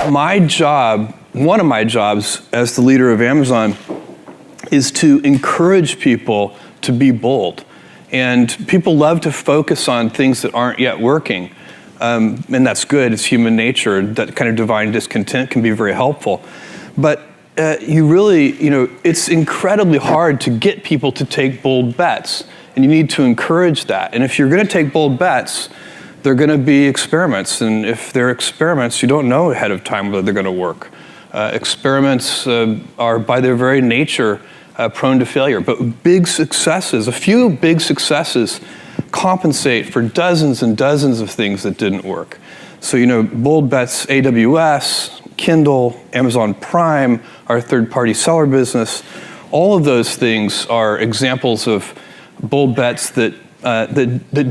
My job, one of my jobs as the leader of Amazon, is to encourage people to be bold. And people love to focus on things that aren't yet working. And that's good, it's human nature. That kind of divine discontent can be very helpful. But it's incredibly hard to get people to take bold bets. And you need to encourage that. And if you're gonna take bold bets, they're gonna be experiments. And if they're experiments, you don't know ahead of time whether they're gonna work. Experiments are by their very nature prone to failure. But big successes, a few big successes compensate for dozens and dozens of things that didn't work. So, bold bets, AWS, Kindle, Amazon Prime, our third-party seller business, all of those things are examples of bold bets that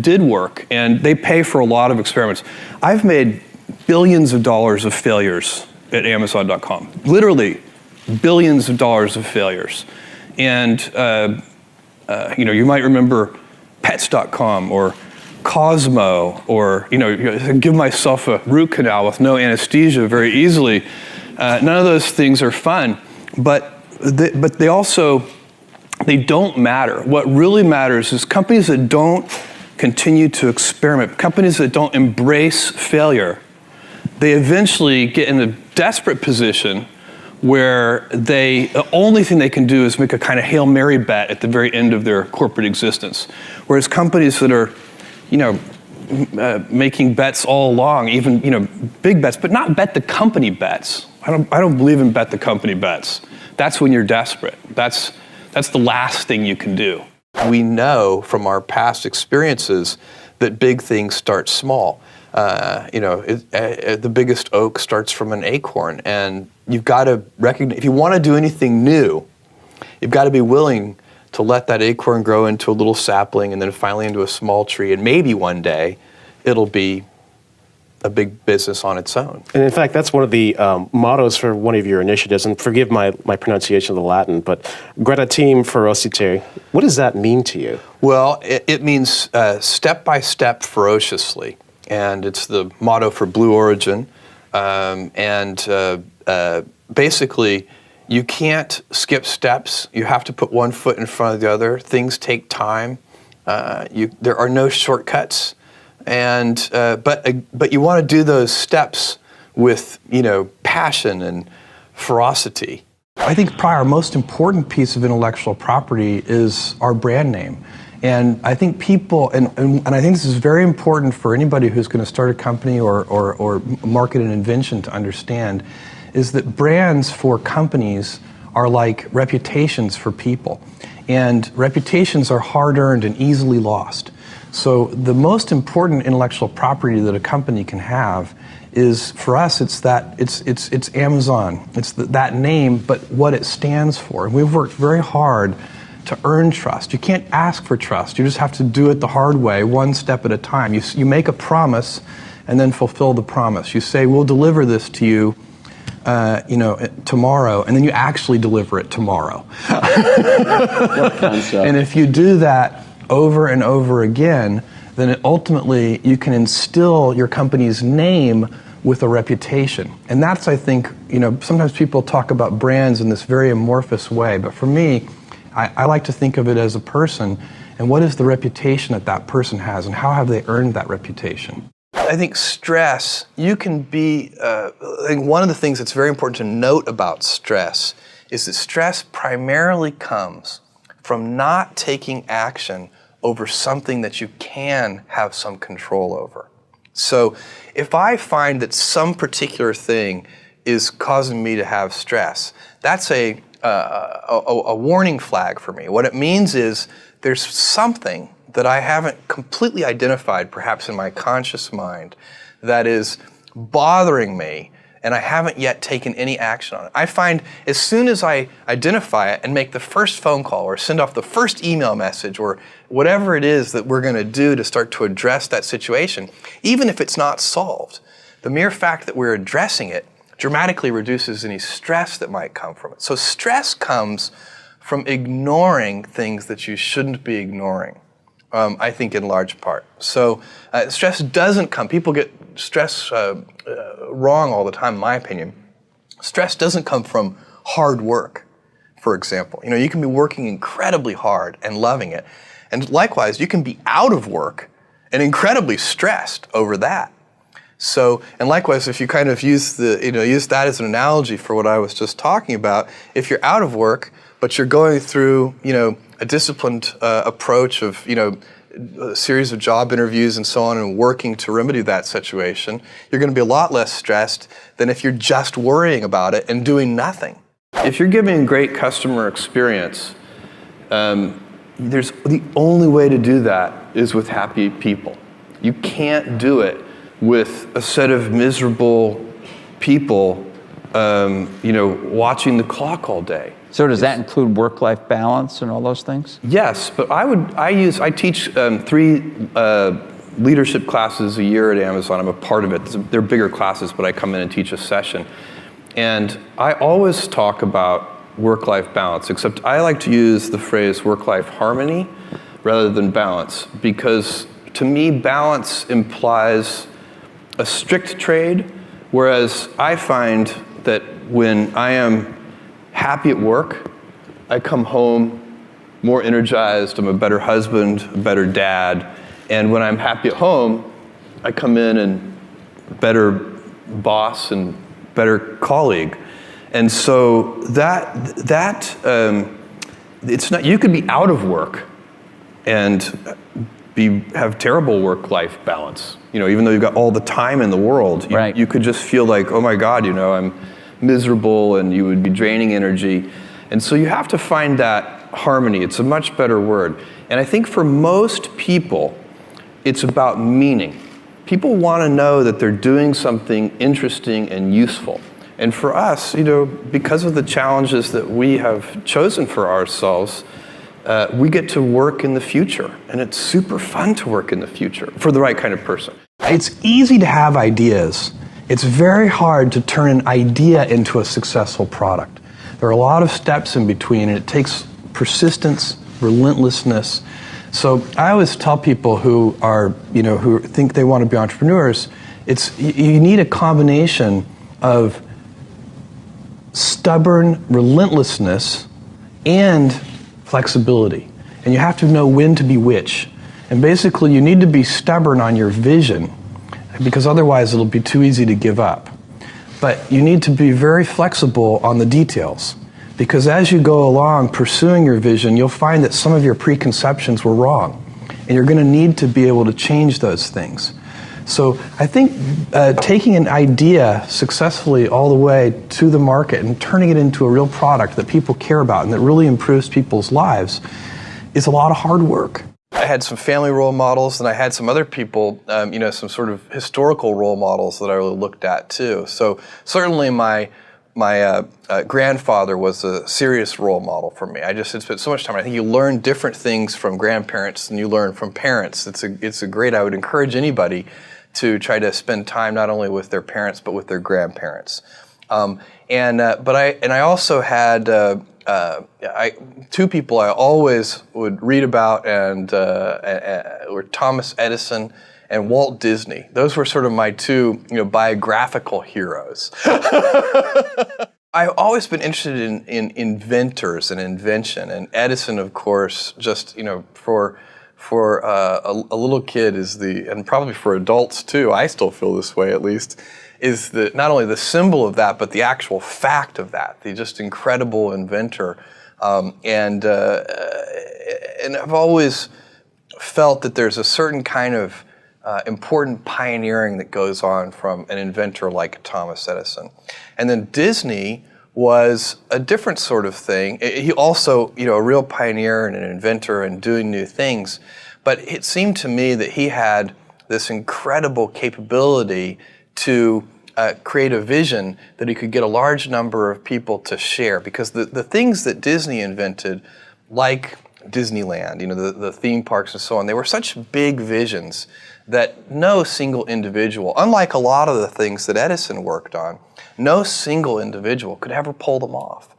did work, and they pay for a lot of experiments. I've made billions of dollars of failures at Amazon.com, literally billions of dollars of failures. And you might remember Pets.com or Cosmo, or give myself a root canal with no anesthesia very easily. None of those things are fun, but they don't matter. What really matters is companies that don't continue to experiment, companies that don't embrace failure, they eventually get in a desperate position where the only thing they can do is make a kind of Hail Mary bet at the very end of their corporate existence. Whereas companies that are, making bets all along, even, big bets, but not bet the company bets. I don't believe in bet the company bets. That's when you're desperate. That's the last thing you can do. We know from our past experiences that big things start small. The biggest oak starts from an acorn, and you've got to recognize, if you want to do anything new, you've got to be willing to let that acorn grow into a little sapling and then finally into a small tree, and maybe one day it'll be a big business on its own. And in fact, that's one of the mottos for one of your initiatives, and forgive my pronunciation of the Latin, but Gradatim ferociously. What does that mean to you? Well, it means step by step ferociously. And it's the motto for Blue Origin. Basically, you can't skip steps. You have to put one foot in front of the other. Things take time. There are no shortcuts. But you want to do those steps with, passion and ferocity. I think probably our most important piece of intellectual property is our brand name. And I think people, and I think this is very important for anybody who's going to start a company or market an invention to understand, is that brands for companies are like reputations for people. And reputations are hard-earned and easily lost. So the most important intellectual property that a company can have is, for us, it's Amazon. It's that name, but what it stands for. And we've worked very hard to earn trust. You can't ask for trust. You just have to do it the hard way, one step at a time. You make a promise and then fulfill the promise. You say, we'll deliver this to you, tomorrow, and then you actually deliver it tomorrow. And if you do that over and over again, then ultimately you can instill your company's name with a reputation. And that's, I think, sometimes people talk about brands in this very amorphous way, but for me, I like to think of it as a person, and what is the reputation that person has, and how have they earned that reputation? I think stress, you can be, I think one of the things that's very important to note about stress is that stress primarily comes from not taking action over something that you can have some control over. So if I find that some particular thing is causing me to have stress, that's a warning flag for me. What it means is there's something that I haven't completely identified, perhaps in my conscious mind, that is bothering me, and I haven't yet taken any action on it. I find as soon as I identify it and make the first phone call or send off the first email message or whatever it is that we're going to do to start to address that situation, even if it's not solved, the mere fact that we're addressing it dramatically reduces any stress that might come from it. So stress comes from ignoring things that you shouldn't be ignoring. I think in large part. So stress doesn't come, people get stress wrong all the time, in my opinion. Stress doesn't come from hard work, for example. You know, you can be working incredibly hard and loving it. And likewise, you can be out of work and incredibly stressed over that. So, and likewise, if you kind of use that as an analogy for what I was just talking about, if you're out of work, but you're going through, a disciplined approach of, a series of job interviews and so on and working to remedy that situation, you're going to be a lot less stressed than if you're just worrying about it and doing nothing. If you're giving a great customer experience, the only way to do that is with happy people. You can't do it with a set of miserable people, watching the clock all day. So does that include work-life balance and all those things? Yes, but I teach 3 leadership classes a year at Amazon. I'm a part of it. They're bigger classes, but I come in and teach a session. And I always talk about work-life balance, except I like to use the phrase work-life harmony rather than balance, because to me, balance implies a strict trade, whereas I find that when I am happy at work, I come home more energized, I'm a better husband, a better dad, and when I'm happy at home, I come in and better boss and better colleague. And so it's not, you could be out of work and have terrible work-life balance. Even though you've got all the time in the world, right. You could just feel like, oh my God, I'm miserable, and you would be draining energy. And so you have to find that harmony. It's a much better word. And I think for most people, it's about meaning. People want to know that they're doing something interesting and useful. And for us, because of the challenges that we have chosen for ourselves, we get to work in the future. And it's super fun to work in the future for the right kind of person. It's easy to have ideas. It's very hard to turn an idea into a successful product. There are a lot of steps in between, and it takes persistence, relentlessness. So I always tell people who think they want to be entrepreneurs, you need a combination of stubborn relentlessness and flexibility. And you have to know when to be which. And basically, you need to be stubborn on your vision, because otherwise it'll be too easy to give up. But you need to be very flexible on the details, because as you go along pursuing your vision, you'll find that some of your preconceptions were wrong, and you're going to need to be able to change those things. So I think taking an idea successfully all the way to the market and turning it into a real product that people care about and that really improves people's lives is a lot of hard work. I had some family role models, and I had some other people, some sort of historical role models that I really looked at too. So certainly my grandfather was a serious role model for me. I just had spent so much time. I think you learn different things from grandparents than you learn from parents. It's a great. I would encourage anybody to try to spend time not only with their parents but with their grandparents. But I also had. 2 people I always would read about were Thomas Edison and Walt Disney. Those were sort of my 2 biographical heroes. I've always been interested in inventors and invention, and Edison, of course, just for a little kid and probably for adults too, I still feel this way at least, is not only the symbol of that, but the actual fact of that, the just incredible inventor. And I've always felt that there's a certain kind of important pioneering that goes on from an inventor like Thomas Edison. And then Disney was a different sort of thing. He also, a real pioneer and an inventor and doing new things. But it seemed to me that he had this incredible capability to create a vision that he could get a large number of people to share, because the things that Disney invented, like Disneyland, the theme parks and so on, they were such big visions that no single individual, unlike a lot of the things that Edison worked on, no single individual could ever pull them off.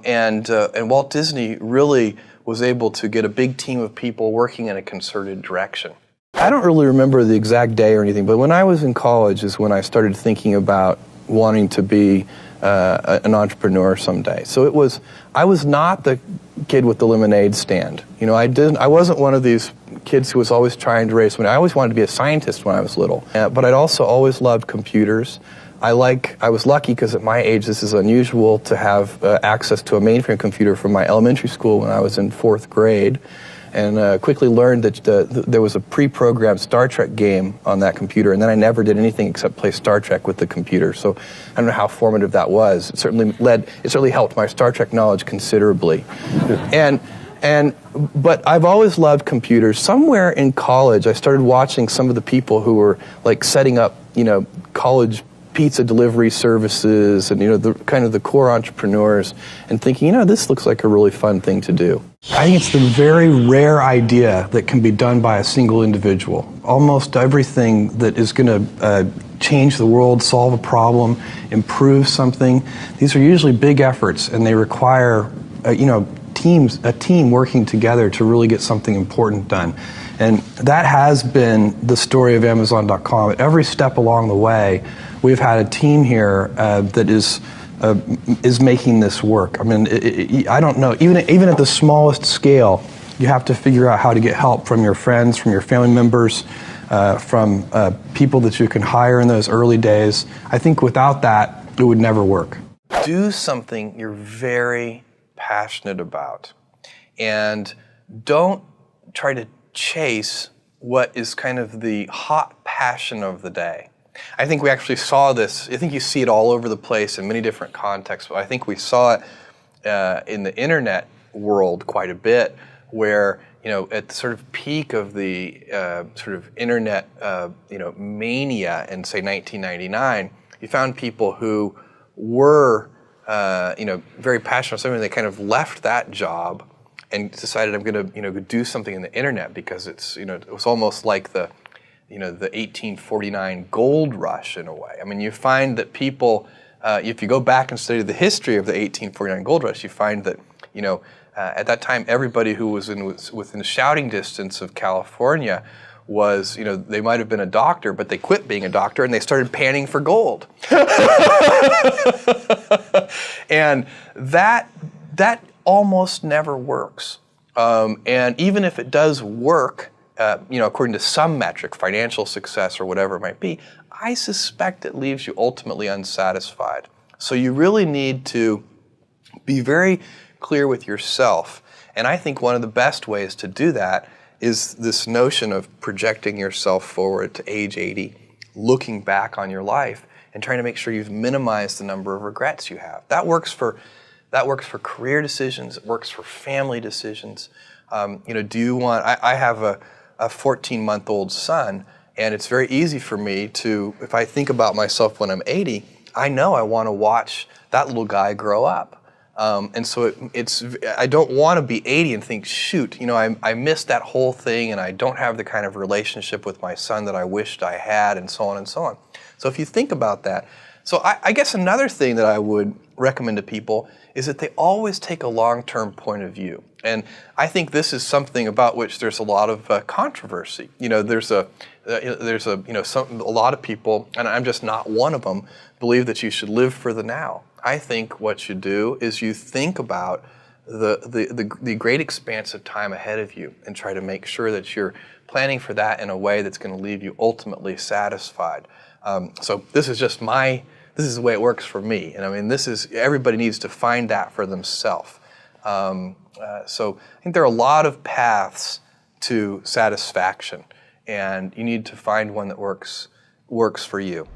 And Walt Disney really was able to get a big team of people working in a concerted direction. I don't really remember the exact day or anything, but when I was in college is when I started thinking about wanting to be an entrepreneur someday. So I was not the kid with the lemonade stand. I wasn't one of these kids who was always trying to raise money. I always wanted to be a scientist when I was little, but I'd also always loved computers. I was lucky because at my age this is unusual to have access to a mainframe computer from my elementary school when I was in 4th grade, and quickly learned that there was a pre-programmed Star Trek game on that computer, and then I never did anything except play Star Trek with the computer. So I don't know how formative that was. It certainly helped my Star Trek knowledge considerably. But I've always loved computers. Somewhere in college, I started watching some of the people who were like setting up, college pizza delivery services and, the core entrepreneurs, and thinking, this looks like a really fun thing to do. I think it's the very rare idea that can be done by a single individual. Almost everything that is going to change the world, solve a problem, improve something, these are usually big efforts, and they require, a team working together to really get something important done. And that has been the story of Amazon.com. At every step along the way, we've had a team here that is making this work. I mean, I don't know, even at the smallest scale, you have to figure out how to get help from your friends, from your family members, from people that you can hire in those early days. I think without that, it would never work. Do something you're very passionate about, and don't try to chase what is kind of the hot passion of the day. I think we actually saw this. I think you see it all over the place in many different contexts, but I think we saw it in the internet world quite a bit, where at the sort of peak of the sort of internet mania in, say, 1999, you found people who were very passionate about something. They kind of left that job and decided, I'm going to do something in the internet, because it's it was almost like the 1849 gold rush in a way. I mean, you find that people, if you go back and study the history of the 1849 gold rush, you find that at that time everybody who was within shouting distance of California was, they might have been a doctor, but they quit being a doctor and they started panning for gold. And that almost never works. And even if it does work, according to some metric, financial success or whatever it might be, I suspect it leaves you ultimately unsatisfied. So you really need to be very clear with yourself. And I think one of the best ways to do that is this notion of projecting yourself forward to age 80, looking back on your life and trying to make sure you've minimized the number of regrets you have. That works for career decisions. It works for family decisions. Do you want? I have a 14-month-old son, and it's very easy for me to, if I think about myself when I'm 80, I know I want to watch that little guy grow up. And so I don't want to be 80 and think, shoot, I missed that whole thing, and I don't have the kind of relationship with my son that I wished I had, and so on and so on. So if you think about that, so I guess another thing that I would recommend to people is that they always take a long-term point of view. And I think this is something about which there's a lot of controversy. There's a lot of people, and I'm just not one of them, believe that you should live for the now. I think what you do is you think about the great expanse of time ahead of you and try to make sure that you're planning for that in a way that's going to leave you ultimately satisfied. So this is the way it works for me. And I mean, everybody needs to find that for themselves. So I think there are a lot of paths to satisfaction, and you need to find one that works for you.